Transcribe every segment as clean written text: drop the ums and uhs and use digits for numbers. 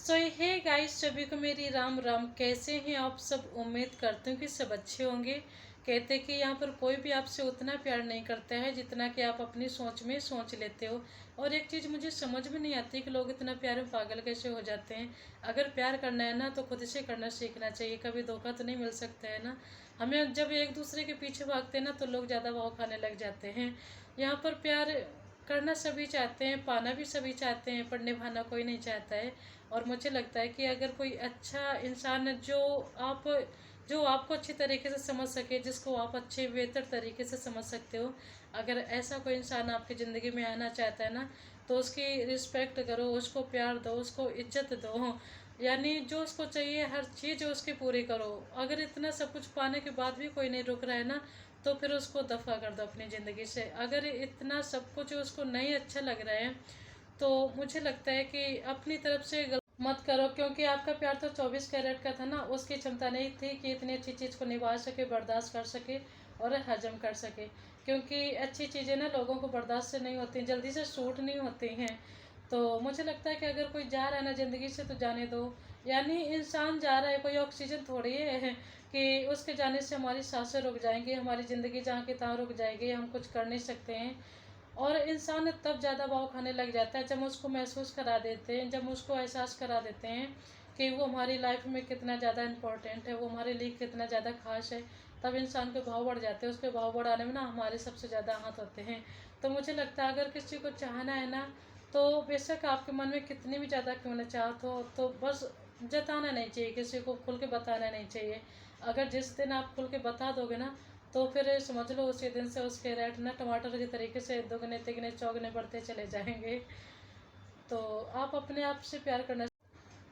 सो hey guys, सभी को मेरी राम राम। कैसे हैं आप सब? उम्मीद करती हूँ कि सब अच्छे होंगे। कहते हैं कि यहाँ पर कोई भी आपसे उतना प्यार नहीं करता है जितना कि आप अपनी सोच में सोच लेते हो। और एक चीज़ मुझे समझ में नहीं आती कि लोग इतना प्यार में पागल कैसे हो जाते हैं। अगर प्यार करना है ना तो खुद से करना सीखना चाहिए, कभी धोखा तो नहीं मिल सकता है ना। हमें जब एक दूसरे के पीछे भागते हैं ना तो लोग ज़्यादा भाव खाने लग जाते हैं। यहाँ पर प्यार करना सभी चाहते हैं, पाना भी सभी चाहते हैं, पर निभाना कोई नहीं चाहता है। और मुझे लगता है कि अगर कोई अच्छा इंसान है जो आपको अच्छी तरीके से समझ सके, जिसको आप अच्छे बेहतर तरीके से समझ सकते हो, अगर ऐसा कोई इंसान आपकी ज़िंदगी में आना चाहता है ना तो उसकी रिस्पेक्ट करो, उसको प्यार दो, उसको इज्जत दो। यानी जो उसको चाहिए हर चीज़ उसकी पूरी करो। अगर इतना सब कुछ पाने के बाद भी कोई नहीं रुक रहा है ना तो फिर उसको दफ़ा कर दो अपनी ज़िंदगी से। अगर इतना सब कुछ उसको नहीं अच्छा लग रहा है तो मुझे लगता है कि अपनी तरफ से मत करो, क्योंकि आपका प्यार तो 24 कैरेट का था ना। उसकी क्षमता नहीं थी कि इतनी अच्छी चीज़ को निभा सके, बर्दाश्त कर सके और हजम कर सके। क्योंकि अच्छी चीज़ें ना लोगों को बर्दाश्त से नहीं होती, जल्दी से सूट नहीं होती हैं। तो मुझे लगता है कि अगर कोई जा रहा है ना ज़िंदगी से तो जाने दो। यानी इंसान जा रहा है, कोई ऑक्सीजन थोड़ी है कि उसके जाने से हमारी सांसें रुक जाएंगी, हमारी ज़िंदगी जहाँ की तहाँ रुक जाएगी, हम कुछ कर नहीं सकते हैं। और इंसान तब ज़्यादा भाव खाने लग जाता है जब उसको महसूस करा देते हैं, जब उसको एहसास करा देते हैं कि वो हमारी लाइफ में कितना ज़्यादा इम्पोर्टेंट है, वो हमारे लिए कितना ज़्यादा खास है। तब इंसान के भाव बढ़ जाते हैं। उसके भाव बढ़ाने में ना हमारे सबसे ज़्यादा हाथ होते हैं। तो मुझे लगता है अगर किसी को चाहना है ना तो बेशक आपके मन में कितनी भी ज़्यादा क्यों ना चाहत हो, तो बस जताना नहीं चाहिए, किसी को खुल के बताना नहीं चाहिए। अगर जिस दिन आप खुल के बता दोगे ना तो फिर समझ लो उसी दिन से उसके रेट ना टमाटर के तरीके से दोगुने तिगने चौगुने बढ़ते चले जाएंगे। तो आप अपने आप से प्यार करना।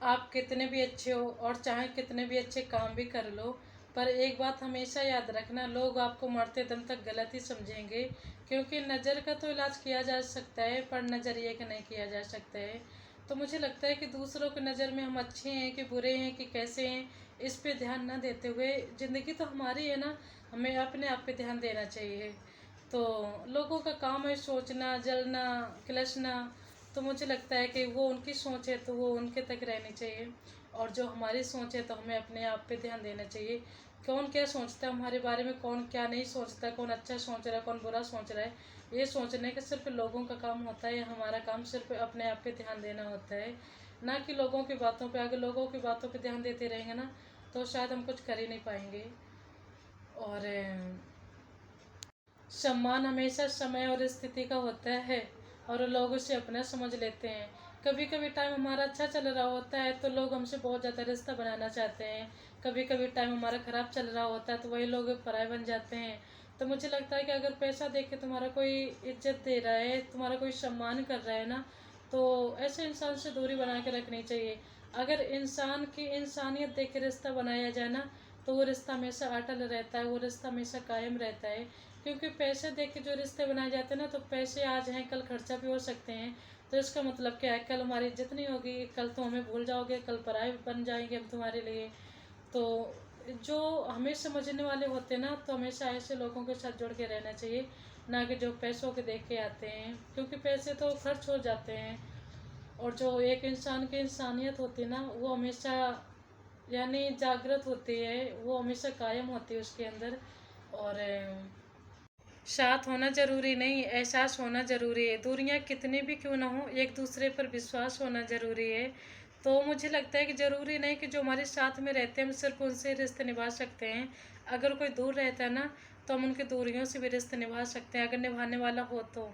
आप कितने भी अच्छे हो और चाहे कितने भी अच्छे काम भी कर लो, पर एक बात हमेशा याद रखना, लोग आपको मरते दम तक गलत ही समझेंगे। क्योंकि नज़र का तो इलाज किया जा सकता है पर नज़रिए का नहीं किया जा सकता है। तो मुझे लगता है कि दूसरों की नज़र में हम अच्छे हैं कि बुरे हैं कि कैसे हैं, इस पे ध्यान ना देते हुए, ज़िंदगी तो हमारी है ना, हमें अपने आप पे ध्यान देना चाहिए। तो लोगों का काम है सोचना, जलना, किलसना। तो मुझे लगता है कि वो उनकी सोच है तो वो उनके तक रहनी चाहिए, और जो हमारी सोच है तो हमें अपने आप पे ध्यान देना चाहिए। कौन क्या सोचता है हमारे बारे में, कौन क्या नहीं सोचता, कौन अच्छा सोच रहा है, कौन बुरा सोच रहा है, ये सोचने का सिर्फ लोगों का काम होता है। हमारा काम सिर्फ अपने आप पे ध्यान देना होता है, ना कि लोगों की बातों पे। अगर लोगों की बातों पे ध्यान देते रहेंगे ना तो शायद हम कुछ कर ही नहीं पाएंगे। और सम्मान हमेशा समय और स्थिति का होता है, और लोग उसे अपना समझ लेते हैं। कभी कभी टाइम हमारा अच्छा चल रहा होता है तो लोग हमसे बहुत ज़्यादा रिश्ता बनाना चाहते हैं। कभी कभी टाइम हमारा ख़राब चल रहा होता है तो वही लोग पराये बन जाते हैं। तो मुझे लगता है कि अगर पैसा देख के तुम्हारा कोई इज्जत दे रहा है, तुम्हारा कोई सम्मान कर रहा है ना, तो ऐसे इंसान से दूरी बना के रखनी चाहिए। अगर इंसान की इंसानियत देख के रिश्ता बनाया जाए ना तो वो रिश्ता हमेशा अटल रहता है, वो रिश्ता हमेशा कायम रहता है। क्योंकि पैसे देख के जो रिश्ते बनाए जाते हैं ना, तो पैसे आज हैं कल खर्चा भी हो सकते हैं। तो इसका मतलब क्या है, कल हमारी इज्जत नहीं होगी, कल तो हमें भूल जाओगे, कल पराये बन जाएंगे हम तुम्हारे लिए। तो जो हमें समझने वाले होते हैं ना तो हमेशा ऐसे लोगों के साथ जुड़ के रहना चाहिए, ना कि जो पैसों के देख के आते हैं। क्योंकि पैसे तो खर्च हो जाते हैं, और जो एक इंसान की इंसानियत होती है ना वो हमेशा यानी जागृत होती है, वो हमेशा कायम होती है उसके अंदर। और साथ होना जरूरी नहीं, एहसास होना जरूरी है। दूरियां कितनी भी क्यों ना हो, एक दूसरे पर विश्वास होना जरूरी है। तो मुझे लगता है कि ज़रूरी नहीं कि जो हमारे साथ में रहते हैं हम सिर्फ उनसे रिश्ते निभा सकते हैं। अगर कोई दूर रहता है ना तो हम उनकी दूरियों से भी रिश्ते निभा सकते हैं, अगर निभाने वाला हो तो।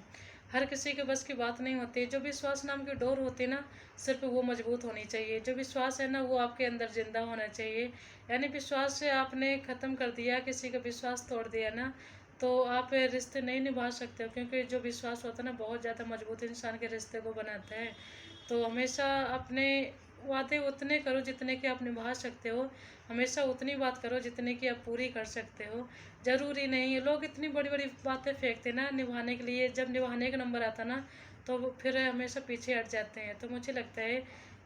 हर किसी के बस की बात नहीं होती। जो विश्वास नाम की डोर होती है ना, सिर्फ वो मजबूत होनी चाहिए। जो विश्वास है ना वो आपके अंदर जिंदा होना चाहिए। यानी विश्वास से आपने ख़त्म कर दिया, किसी का विश्वास तोड़ दिया ना, तो आप रिश्ते नहीं निभा सकते हो। क्योंकि जो विश्वास होता है ना बहुत ज़्यादा मजबूत इंसान के रिश्ते को बनाता है। तो हमेशा अपने वादे उतने करो जितने कि आप निभा सकते हो। हमेशा उतनी बात करो जितने कि आप पूरी कर सकते हो। ज़रूरी नहीं है, लोग इतनी बड़ी बड़ी बातें फेंकते ना निभाने के लिए, जब निभाने का नंबर आता ना तो वो फिर हमेशा पीछे हट जाते हैं। तो मुझे लगता है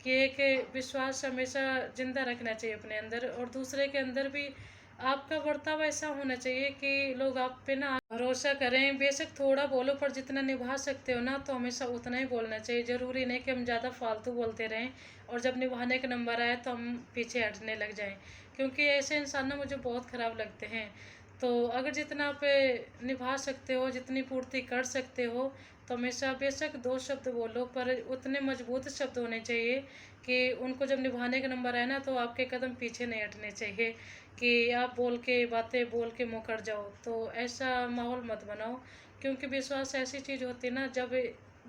कि एक विश्वास हमेशा ज़िंदा रखना चाहिए अपने अंदर, और दूसरे के अंदर भी आपका बर्ताव ऐसा होना चाहिए कि लोग आप पे ना भरोसा करें। बेशक थोड़ा बोलो, पर जितना निभा सकते हो ना तो हमेशा उतना ही बोलना चाहिए। ज़रूरी नहीं कि हम ज़्यादा फालतू बोलते रहें और जब निभाने का नंबर आए तो हम पीछे हटने लग जाएं, क्योंकि ऐसे इंसान ना मुझे बहुत ख़राब लगते हैं। तो अगर जितना आप निभा सकते हो, जितनी पूर्ति कर सकते हो, तो हमेशा बेशक दो शब्द बोलो, पर उतने मजबूत शब्द होने चाहिए कि उनको जब निभाने का नंबर आए ना तो आपके कदम पीछे नहीं हटने चाहिए कि आप बोल के बातें बोल के मुकर जाओ। तो ऐसा माहौल मत बनाओ, क्योंकि विश्वास ऐसी चीज़ होती है ना, जब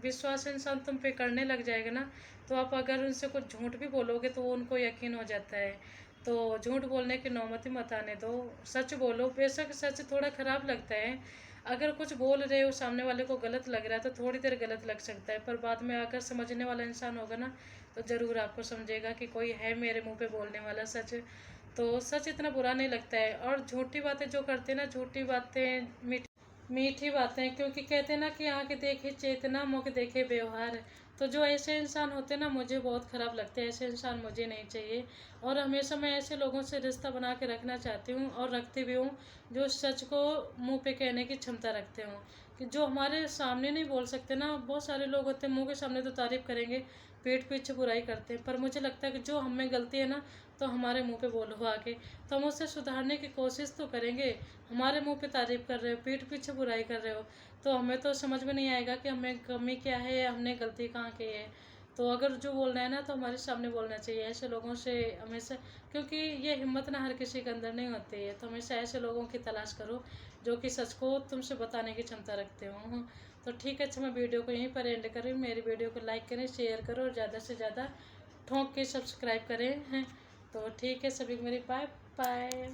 विश्वास इंसान तुम पे करने लग जाएगा ना, तो आप अगर उनसे कुछ झूठ भी बोलोगे तो वो उनको यकीन हो जाता है। तो झूठ बोलने की नौबत ही मत आने दो, सच बोलो। बेशक सच थोड़ा ख़राब लगता है, अगर कुछ बोल रहे हो सामने वाले को गलत लग रहा है तो थोड़ी देर गलत लग सकता है, पर बाद में अगर समझने वाला इंसान होगा ना तो ज़रूर आपको समझेगा कि कोई है मेरे मुंह पे बोलने वाला सच। तो सच इतना बुरा नहीं लगता है। और झूठी बातें जो करते हैं ना, झूठी बातें मीठी बातें, क्योंकि कहते हैं ना कि आँख देखे चेतना मुख देखे व्यवहार। तो जो ऐसे इंसान होते हैं ना मुझे बहुत ख़राब लगते हैं, ऐसे इंसान मुझे नहीं चाहिए। और हमेशा मैं ऐसे लोगों से रिश्ता बना के रखना चाहती हूँ और रखती भी हूँ, जो सच को मुंह पे कहने की क्षमता रखते हों। कि जो हमारे सामने नहीं बोल सकते ना, बहुत सारे लोग होते हैं मुंह के सामने तो तारीफ़ करेंगे, पीठ पीछे बुराई करते हैं। पर मुझे लगता है कि जो हम में गलती है ना, तो हमारे मुंह पे बोलो आके, तो हम उससे सुधारने की कोशिश तो करेंगे। हमारे मुंह पे तारीफ़ कर रहे हो, पीठ पीछे बुराई कर रहे हो, तो हमें तो समझ में नहीं आएगा कि हमें कमी क्या है या हमने गलती कहाँ की है। तो अगर जो बोलना है ना तो हमारे सामने बोलना चाहिए। ऐसे लोगों से हमेशा, क्योंकि ये हिम्मत ना हर किसी के अंदर नहीं होती है, तो हमेशा ऐसे लोगों की तलाश करो जो कि सच को तुमसे बताने की क्षमता रखते हो। तो ठीक है, अच्छा मैं वीडियो को यहीं पर एंड करूँ। मेरी वीडियो को लाइक करें, शेयर करो और ज़्यादा से ज़्यादा ठोंक के सब्सक्राइब करें हैं। तो ठीक है, सभी को मेरी बाय बाय।